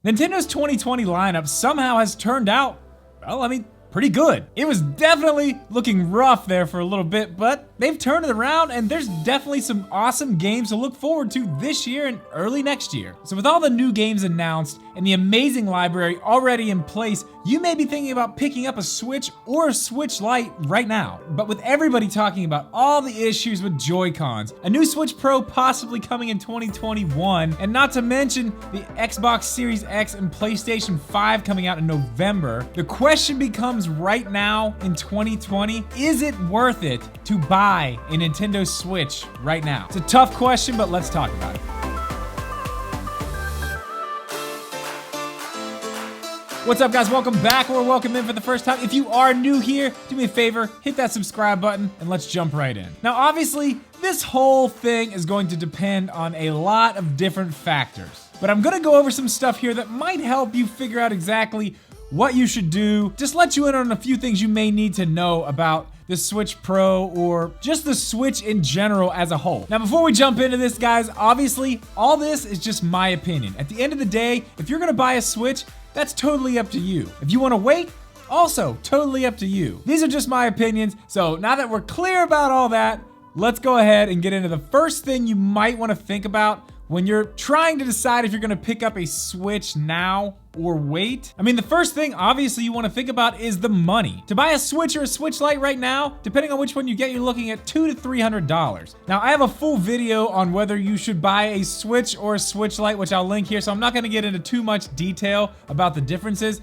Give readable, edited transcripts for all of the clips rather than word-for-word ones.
Nintendo's 2020 lineup somehow has turned out, well, I mean, pretty good. It was definitely looking rough there for a little bit, but they've turned it around and there's definitely some awesome games to look forward to this year and early next year. So with all the new games announced and the amazing library already in place, you may be thinking about picking up a Switch or a Switch Lite right now. But with everybody talking about all the issues with Joy-Cons, a new Switch Pro possibly coming in 2021, and not to mention the Xbox Series X and PlayStation 5 coming out in November, the question becomes right now in 2020, is it worth it to buy a Nintendo Switch right now? It's a tough question, but let's talk about it. What's up, guys? Welcome back or welcome in for the first time. If you are new here, do me a favor, hit that subscribe button and let's jump right in. Now, obviously, this whole thing is going to depend on a lot of different factors, but I'm gonna go over some stuff here that might help you figure out exactly what you should do, just let you in on a few things you may need to know about the Switch Pro or just the Switch in general as a whole. Now, before we jump into this, guys, obviously, all this is just my opinion. At the end of the day, if you're gonna buy a Switch, that's totally up to you. If you wanna wait, also totally up to you. These are just my opinions, so now that we're clear about all that, let's go ahead and get into the first thing you might wanna think about when you're trying to decide if you're gonna pick up a Switch now or wait. I mean, the first thing obviously you wanna think about is the money. To buy a Switch or a Switch Lite right now, depending on which one you get, you're looking at $200 to $300. Now, I have a full video on whether you should buy a Switch or a Switch Lite, which I'll link here, so I'm not gonna get into too much detail about the differences.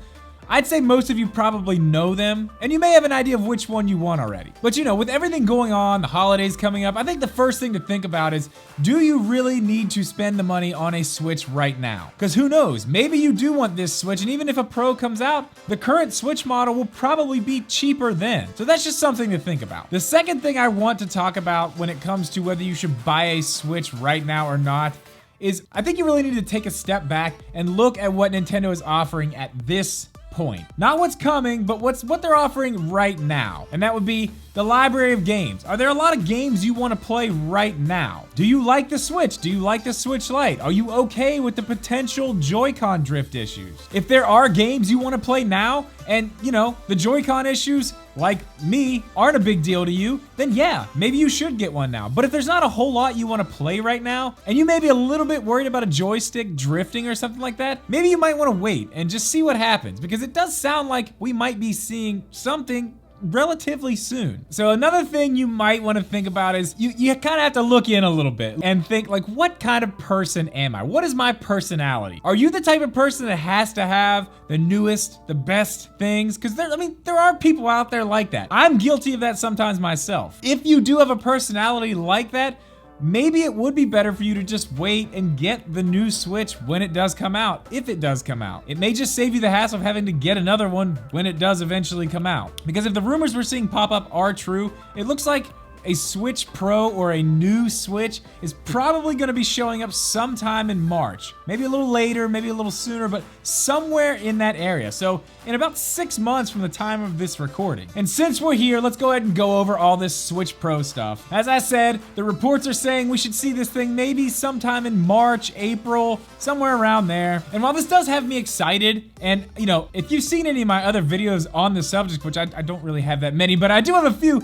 I'd say most of you probably know them, and you may have an idea of which one you want already. But you know, with everything going on, the holidays coming up, I think the first thing to think about is, do you really need to spend the money on a Switch right now? Because who knows, maybe you do want this Switch, and even if a Pro comes out, the current Switch model will probably be cheaper then. So that's just something to think about. The second thing I want to talk about when it comes to whether you should buy a Switch right now or not is, I think you really need to take a step back and look at what Nintendo is offering at this point. Not what's coming, but what they're offering right now. And that would be the library of games. Are there a lot of games you want to play right now? Do you like the Switch? Do you like the Switch Lite? Are you okay with the potential Joy-Con drift issues? If there are games you want to play now, and you know, the Joy-Con issues, like me, aren't a big deal to you, then yeah, maybe you should get one now. But if there's not a whole lot you want to play right now, and you may be a little bit worried about a joystick drifting or something like that, maybe you might want to wait and just see what happens, because it does sound like we might be seeing something relatively soon. So another thing you might want to think about is you kind of have to look in a little bit and think, like, what kind of person am I? What is my personality? Are you the type of person that has to have the newest, the best things? Because there are people out there like that. I'm guilty of that sometimes myself. If you do have a personality like that, maybe it would be better for you to just wait and get the new Switch when it does come out, if it does come out. It may just save you the hassle of having to get another one when it does eventually come out. Because if the rumors we're seeing pop up are true, it looks like a Switch Pro or a new Switch is probably gonna be showing up sometime in March. Maybe a little later, maybe a little sooner, but somewhere in that area. So in about 6 months from the time of this recording. And since we're here, let's go ahead and go over all this Switch Pro stuff. As I said, the reports are saying we should see this thing maybe sometime in March, April, somewhere around there. And while this does have me excited, and you know, if you've seen any of my other videos on the subject, which I don't really have that many, but I do have a few,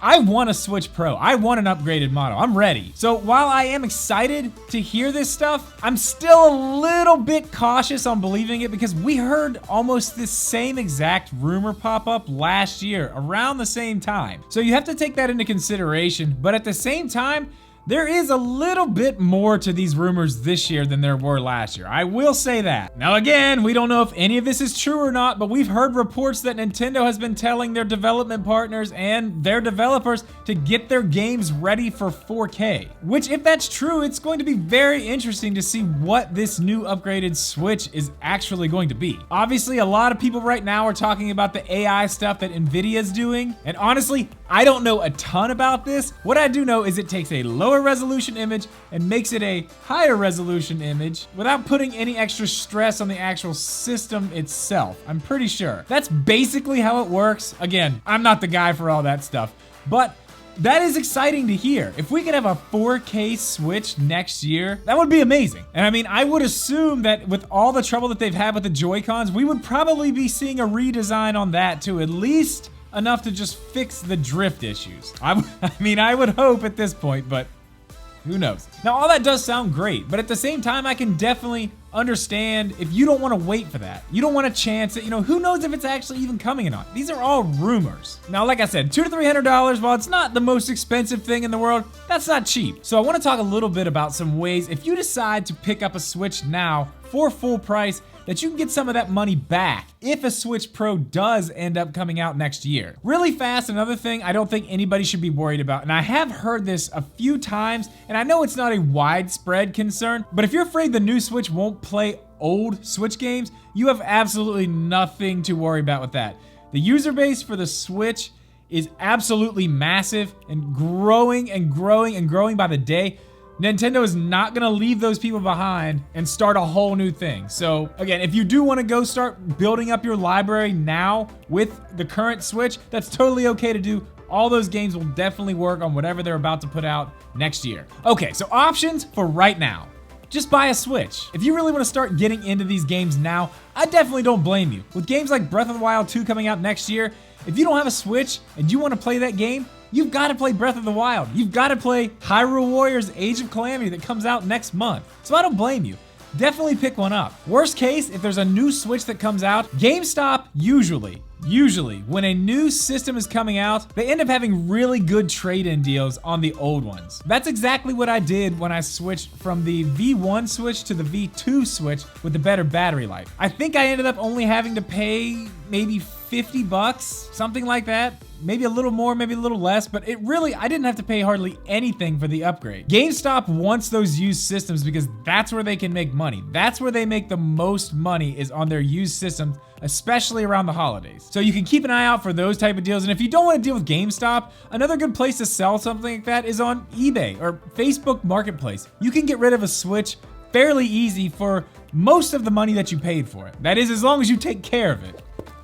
I want a Switch Pro. I want an upgraded model. I'm ready. So while I am excited to hear this stuff, I'm still a little bit cautious on believing it, because we heard almost this same exact rumor pop up last year around the same time. So you have to take that into consideration, but at the same time, there is a little bit more to these rumors this year than there were last year. I will say that. Now again, we don't know if any of this is true or not, but we've heard reports that Nintendo has been telling their development partners and their developers to get their games ready for 4K. Which, if that's true, it's going to be very interesting to see what this new upgraded Switch is actually going to be. Obviously, a lot of people right now are talking about the AI stuff that Nvidia's doing, and honestly, I don't know a ton about this. What I do know is it takes a lower resolution image and makes it a higher resolution image without putting any extra stress on the actual system itself. I'm pretty sure. That's basically how it works. Again, I'm not the guy for all that stuff, but that is exciting to hear. If we could have a 4K Switch next year, that would be amazing. And I mean, I would assume that with all the trouble that they've had with the Joy-Cons, we would probably be seeing a redesign on that too, at least enough to just fix the drift issues. I mean, I would hope at this point, but who knows? Now, all that does sound great, but at the same time, I can definitely understand if you don't want to wait for that. You don't want to chance it. You know, who knows if it's actually even coming or not? These are all rumors. Now, like I said, $200 to $300, while it's not the most expensive thing in the world, that's not cheap. So I want to talk a little bit about some ways if you decide to pick up a Switch now for full price, that you can get some of that money back if a Switch Pro does end up coming out next year. Really fast, another thing I don't think anybody should be worried about, and I have heard this a few times, and I know it's not a widespread concern, but if you're afraid the new Switch won't play old Switch games, you have absolutely nothing to worry about with that. The user base for the Switch is absolutely massive and growing and growing and growing by the day. Nintendo is not gonna leave those people behind and start a whole new thing. So again, if you do wanna go start building up your library now with the current Switch, that's totally okay to do. All those games will definitely work on whatever they're about to put out next year. Okay, so options for right now. Just buy a Switch. If you really wanna start getting into these games now, I definitely don't blame you. With games like Breath of the Wild 2 coming out next year, if you don't have a Switch and you wanna play that game, you've got to play Breath of the Wild. You've got to play Hyrule Warriors Age of Calamity that comes out next month. So I don't blame you. Definitely pick one up. Worst case, if there's a new Switch that comes out, GameStop usually, when a new system is coming out, they end up having really good trade-in deals on the old ones. That's exactly what I did when I switched from the V1 Switch to the V2 Switch with the better battery life. I think I ended up only having to pay maybe $50, something like that. Maybe a little more, maybe a little less, but I didn't have to pay hardly anything for the upgrade. GameStop wants those used systems because that's where they can make money. That's where they make the most money, is on their used systems, especially around the holidays. So you can keep an eye out for those type of deals. And if you don't want to deal with GameStop, another good place to sell something like that is on eBay or Facebook Marketplace. You can get rid of a Switch fairly easy for most of the money that you paid for it. That is, as long as you take care of it.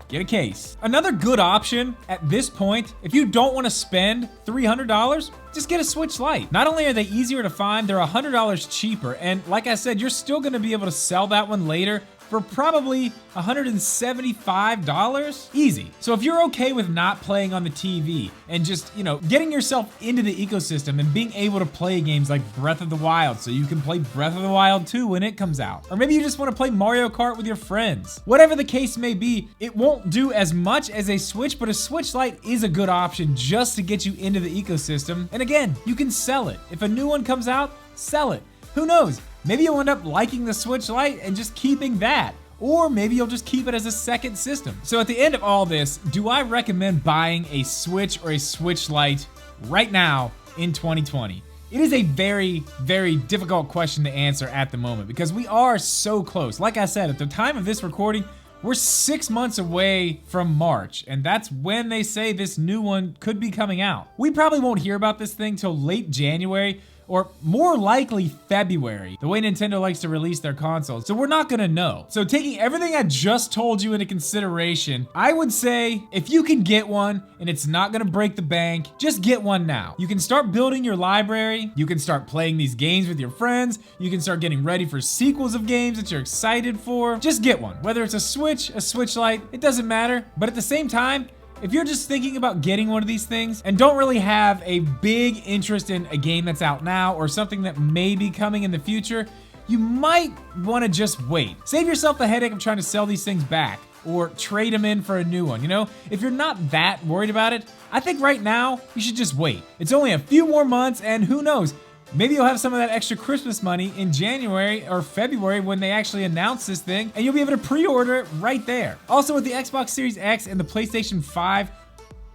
Get a case. Another good option at this point, if you don't want to spend $300, just get a Switch Lite. Not only are they easier to find, they're $100 cheaper. And like I said, you're still gonna be able to sell that one later for probably $175, easy. So if you're okay with not playing on the TV and just, you know, getting yourself into the ecosystem and being able to play games like Breath of the Wild, so you can play Breath of the Wild 2 when it comes out. Or maybe you just wanna play Mario Kart with your friends. Whatever the case may be, it won't do as much as a Switch, but a Switch Lite is a good option just to get you into the ecosystem. And again, you can sell it. If a new one comes out, sell it. Who knows? Maybe you'll end up liking the Switch Lite and just keeping that. Or maybe you'll just keep it as a second system. So at the end of all this, do I recommend buying a Switch or a Switch Lite right now in 2020? It is a very, very difficult question to answer at the moment because we are so close. Like I said, at the time of this recording, we're 6 months away from March, and that's when they say this new one could be coming out. We probably won't hear about this thing till late January, or more likely February, the way Nintendo likes to release their consoles, so we're not gonna know. So taking everything I just told you into consideration, I would say if you can get one and it's not gonna break the bank, just get one now. You can start building your library, you can start playing these games with your friends, you can start getting ready for sequels of games that you're excited for. Just get one. Whether it's a Switch Lite, it doesn't matter, but at the same time, if you're just thinking about getting one of these things and don't really have a big interest in a game that's out now or something that may be coming in the future, you might want to just wait. Save yourself the headache of trying to sell these things back or trade them in for a new one, you know? If you're not that worried about it, I think right now you should just wait. It's only a few more months, and who knows? Maybe you'll have some of that extra Christmas money in January or February when they actually announce this thing, and you'll be able to pre-order it right there. Also, with the Xbox Series X and the PlayStation 5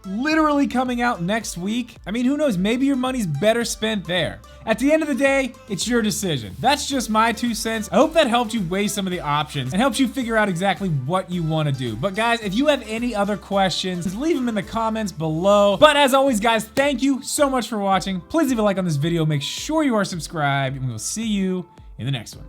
literally coming out next week, I mean, who knows? Maybe your money's better spent there. At the end of the day, it's your decision. That's just my 2 cents. I hope that helped you weigh some of the options and helped you figure out exactly what you want to do. But guys, if you have any other questions, leave them in the comments below. But as always, guys, thank you so much for watching. Please leave a like on this video. Make sure you are subscribed, and we will see you in the next one.